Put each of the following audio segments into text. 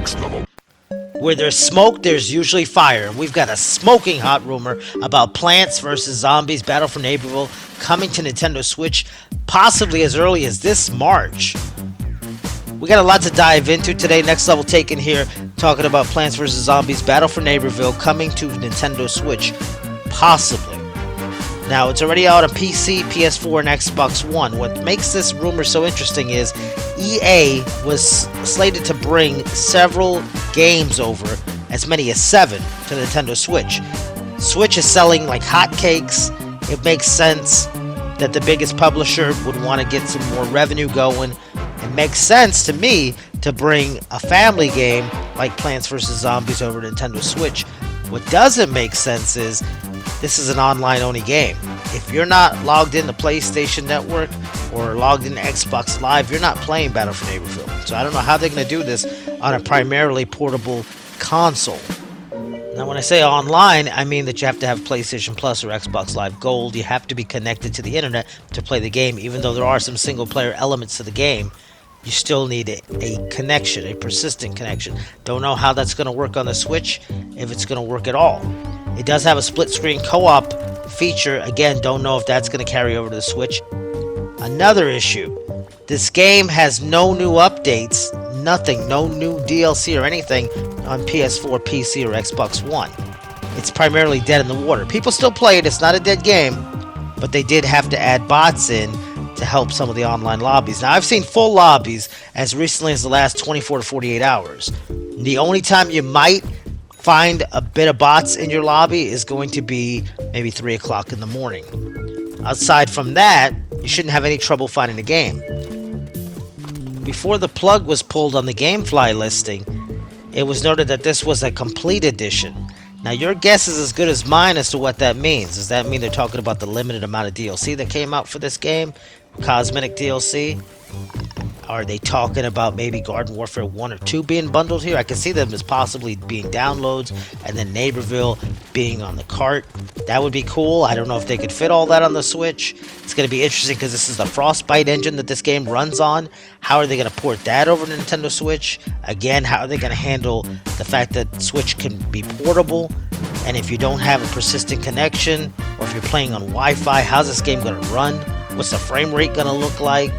next level. Where there's smoke, there's usually fire. And we've got a smoking hot rumor about Plants vs. Zombies Battle for Neighborville coming to Nintendo Switch possibly as early as this March. We got a lot to dive into today. Next Level Taken here, talking about Plants vs. Zombies Battle for Neighborville coming to Nintendo Switch possibly. Now, it's already out on PC, PS4, and Xbox One. What makes this rumor so interesting is EA was slated to bring several games over, as many as 7, to the Nintendo Switch. Switch is selling like hotcakes. It makes sense that the biggest publisher would want to get some more revenue going. It makes sense to me to bring a family game like Plants vs. Zombies over to Nintendo Switch. What doesn't make sense is this is an online-only game. If you're not logged into PlayStation Network or logged into Xbox Live, you're not playing Battle for Neighborville. So I don't know how they're going to do this on a primarily portable console. Now, when I say online, I mean that you have to have PlayStation Plus or Xbox Live Gold. You have to be connected to the internet to play the game. Even though there are some single-player elements to the game, you still need a connection, a persistent connection. Don't know how that's going to work on the Switch, if it's going to work at all. It does have a split-screen co-op feature. Again, don't know if that's going to carry over to the Switch. Another issue, this game has no new updates, nothing, no new DLC or anything on PS4, PC, or Xbox One. It's primarily dead in the water. People still play it, it's not a dead game, but they did have to add bots in to help some of the online lobbies. Now, I've seen full lobbies as recently as the last 24 to 48 hours. The only time you might find a bit of bots in your lobby is going to be maybe 3 o'clock in the morning. Aside from that, you shouldn't have any trouble finding the game. Before the plug was pulled on the GameFly listing, it was noted that this was a complete edition. Now, your guess is as good as mine as to what that means. Does that mean they're talking about the limited amount of DLC that came out for this game? Cosmetic DLC? Are they talking about maybe Garden Warfare 1 or 2 being bundled here? I can see them as possibly being downloads, and then Neighborville being on the cart. That would be cool. I don't know if they could fit all that on the Switch. It's going to be interesting because this is the Frostbite engine that this game runs on. How are they going to port that over to Nintendo Switch? Again, how are they going to handle the fact that Switch can be portable? And if you don't have a persistent connection, or if you're playing on Wi-Fi, how's this game going to run? What's the frame rate going to look like?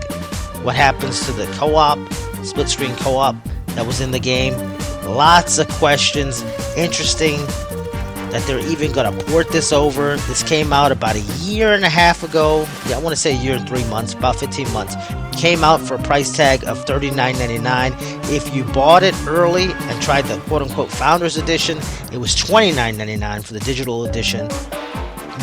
What happens to the co-op, split-screen co-op that was in the game? Lots of questions. Interesting that they're even going to port this over. This came out about a year and a half ago. Yeah, I want to say a year and 3 months, about 15 months. Came out for a price tag of $39.99. If you bought it early and tried the quote-unquote Founders Edition, it was $29.99 for the digital edition.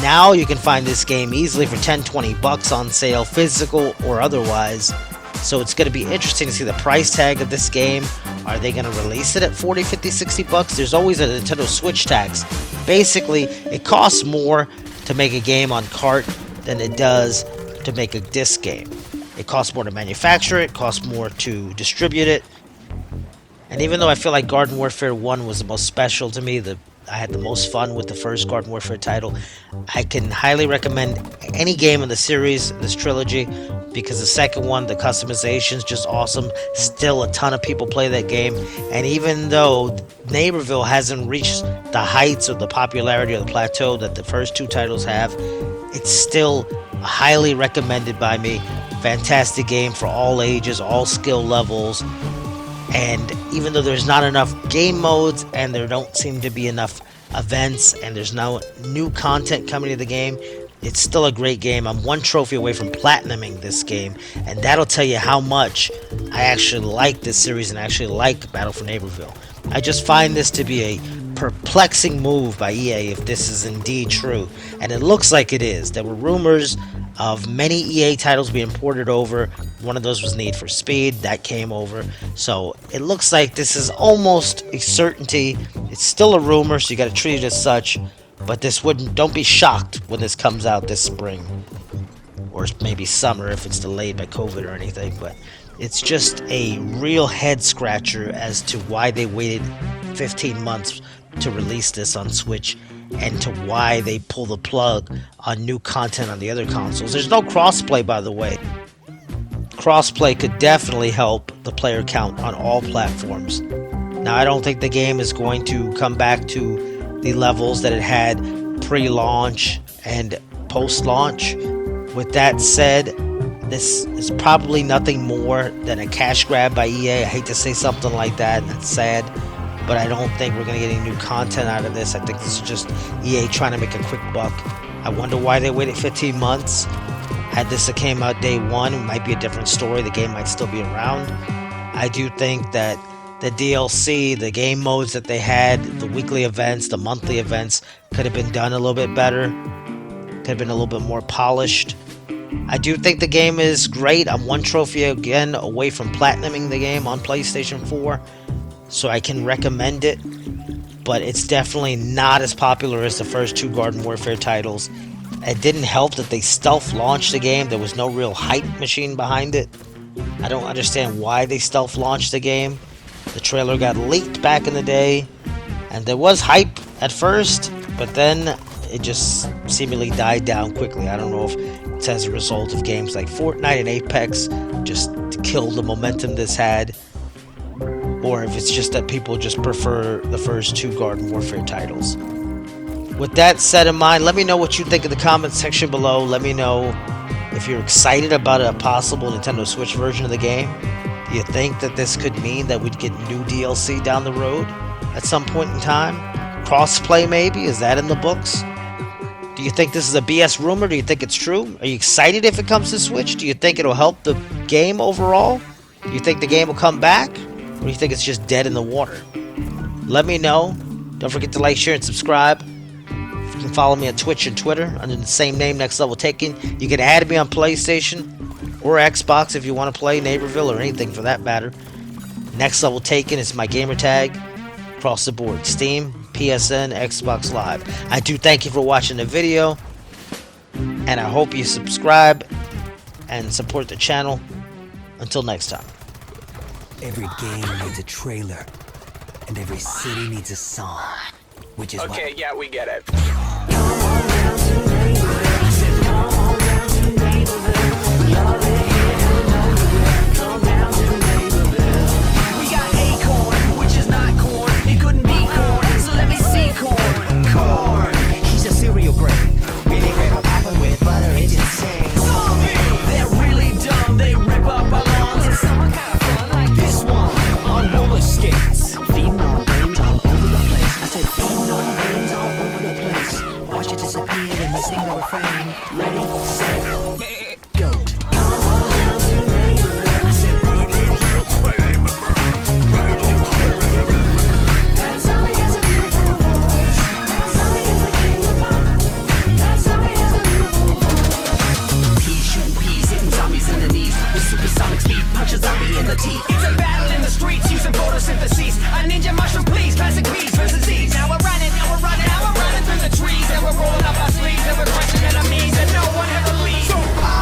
Now you can find this game easily for $10-20 on sale, physical or otherwise. So it's going to be interesting to see the price tag of this game. Are they going to release it at $40, $50, $60? There's always a Nintendo Switch tax. Basically, it costs more to make a game on cart than it does to make a disc game. It costs more to manufacture it, costs more to distribute it. And even though I feel like Garden Warfare 1 was the most special to me, I had the most fun with the first Garden Warfare title, I can highly recommend any game in the series, this trilogy, because the second one, the customization is just awesome. Still a ton of people play that game, and even though Neighborville hasn't reached the heights or the popularity or the plateau that the first 2 titles have, it's still highly recommended by me. Fantastic game for all ages, all skill levels. And even though there's not enough game modes and there don't seem to be enough events and there's no new content coming to the game, it's still a great game. I'm 1 trophy away from platinuming this game, and that'll tell you how much I actually like this series and actually like Battle for Neighborville. I just find this to be a perplexing move by EA if this is indeed true, and it looks like it is. There were rumors of many EA titles being ported over. One of those was Need for Speed, that came over. So it looks like this is almost a certainty. It's still a rumor, so you got to treat it as such. But don't be shocked when this comes out this spring, or maybe summer if it's delayed by COVID or anything. But it's just a real head scratcher as to why they waited 15 months to release this on Switch, and to why they pull the plug on new content on the other consoles. There's no crossplay, by the way. Crossplay could definitely help the player count on all platforms. Now, I don't think the game is going to come back to the levels that it had pre-launch and post-launch. With that said, this is probably nothing more than a cash grab by EA. I hate to say something like that, and it's sad, but I don't think we're going to get any new content out of this. I think this is just EA trying to make a quick buck. I wonder why they waited 15 months. Had this came out day one, it might be a different story. The game might still be around. I do think that the DLC, the game modes that they had, the weekly events, the monthly events, could have been done a little bit better. Could have been a little bit more polished. I do think the game is great. I'm one trophy again away from platinuming the game on PlayStation 4, so I can recommend it. But it's definitely not as popular as the first two Garden Warfare titles. It didn't help that they stealth launched the game. There was no real hype machine behind it. I don't understand why they stealth launched the game. The trailer got leaked back in the day, and there was hype at first, but then it just seemingly died down quickly. I don't know if it's as a result of games like Fortnite and Apex just killed the momentum this had, or if it's just that people just prefer the first two Garden Warfare titles. With that said in mind, let me know what you think in the comments section below. Let me know if you're excited about a possible Nintendo Switch version of the game. Do you think that this could mean that we'd get new DLC down the road at some point in time? Crossplay maybe? Is that in the books? Do you think this is a BS rumor? Do you think it's true? Are you excited if it comes to Switch? Do you think it'll help the game overall? Do you think the game will come back? Or do you think it's just dead in the water? Let me know. Don't forget to like, share, and subscribe. You can follow me on Twitch and Twitter under the same name, Next Level Taken. You can add me on PlayStation or Xbox if you want to play Neighborville or anything for that matter. Next Level Taken is my gamer tag across the board. Steam, PSN, Xbox Live. I do thank you for watching the video, and I hope you subscribe and support the channel. Until next time. Every game needs a trailer, and every city needs a song, which is okay, yeah, we get it. It's a battle in the streets using photosynthesis. A ninja mushroom, please. Classic beats versus Z's. Now we're running through the trees, and we're rolling up our sleeves, and we're crushing enemies, and no one ever leaves.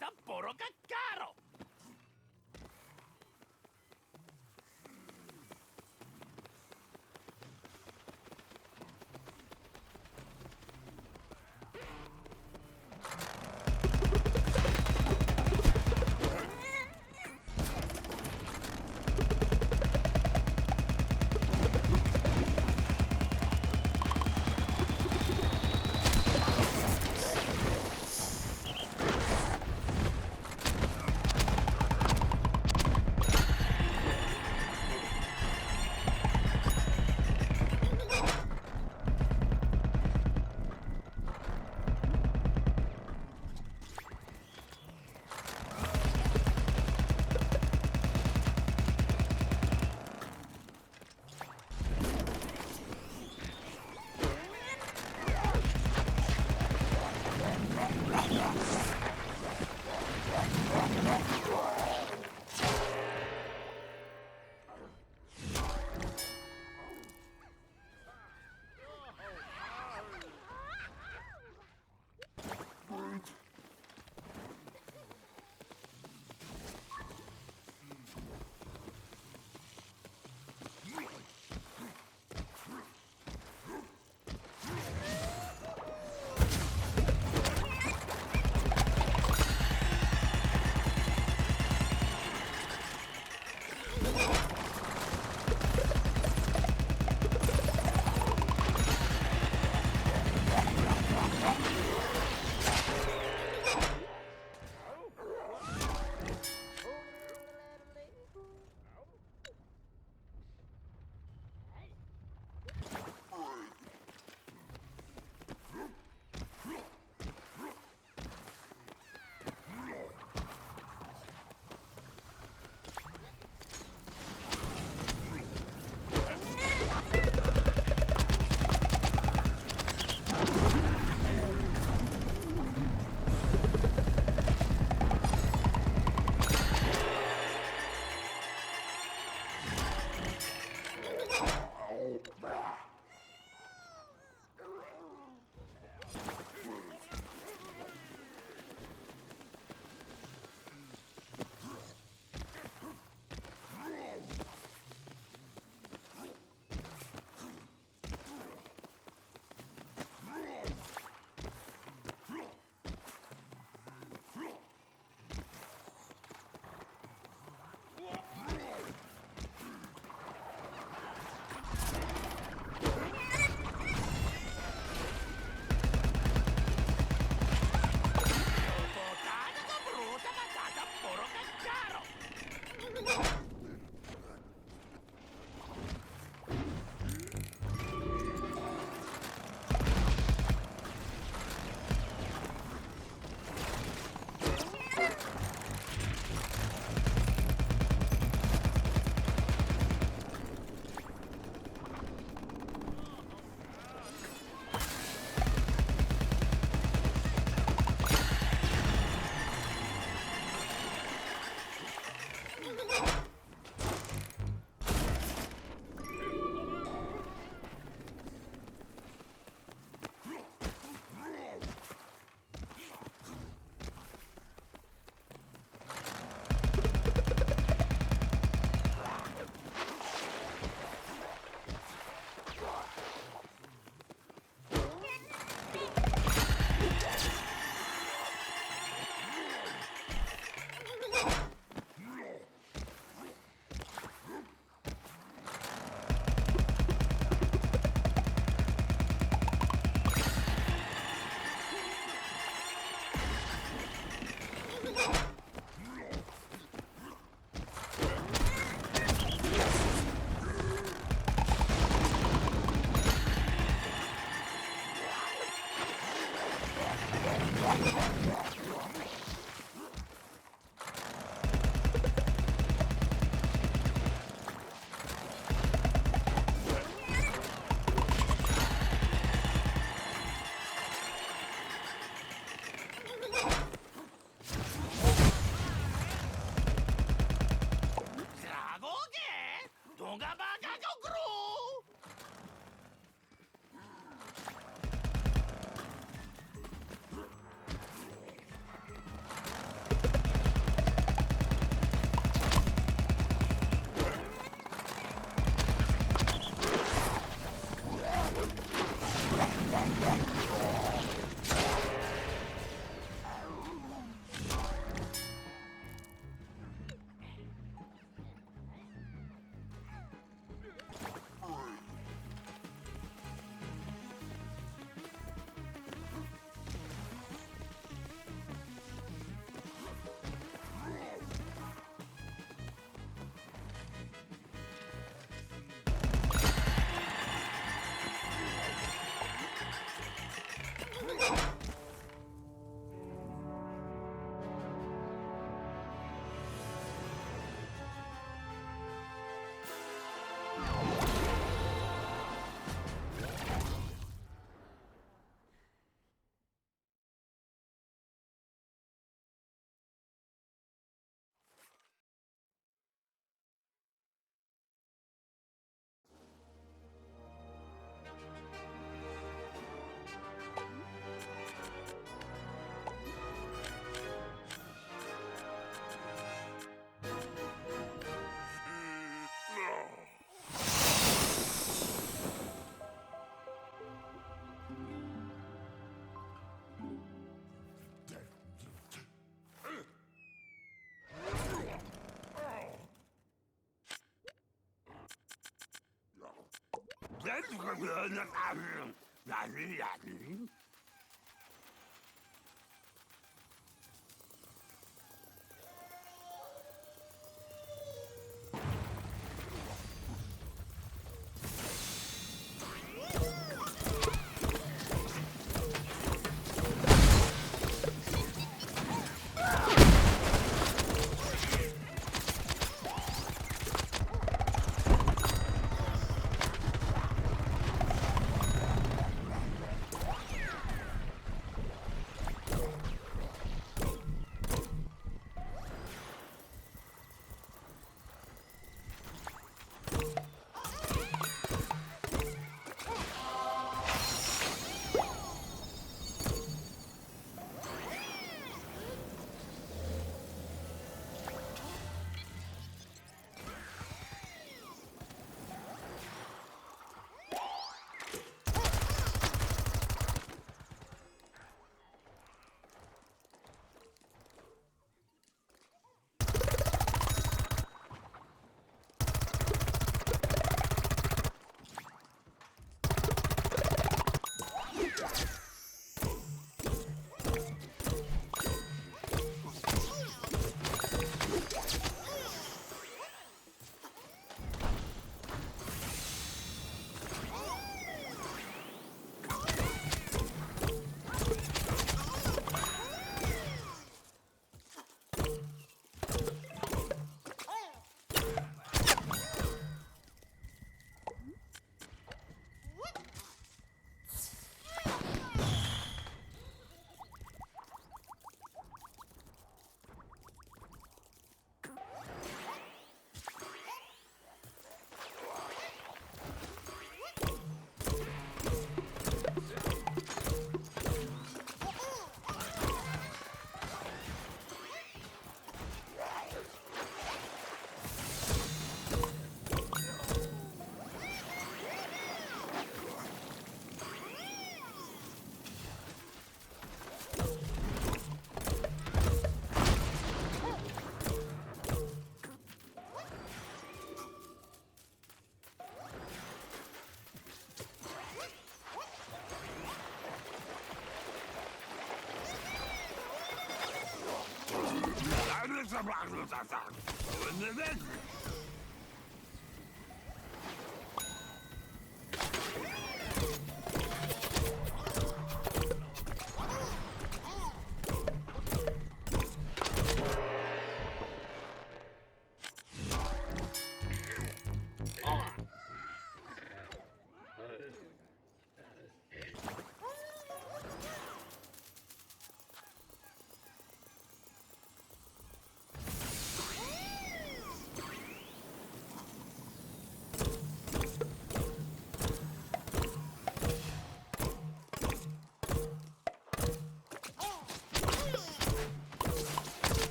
bata puro kakaro!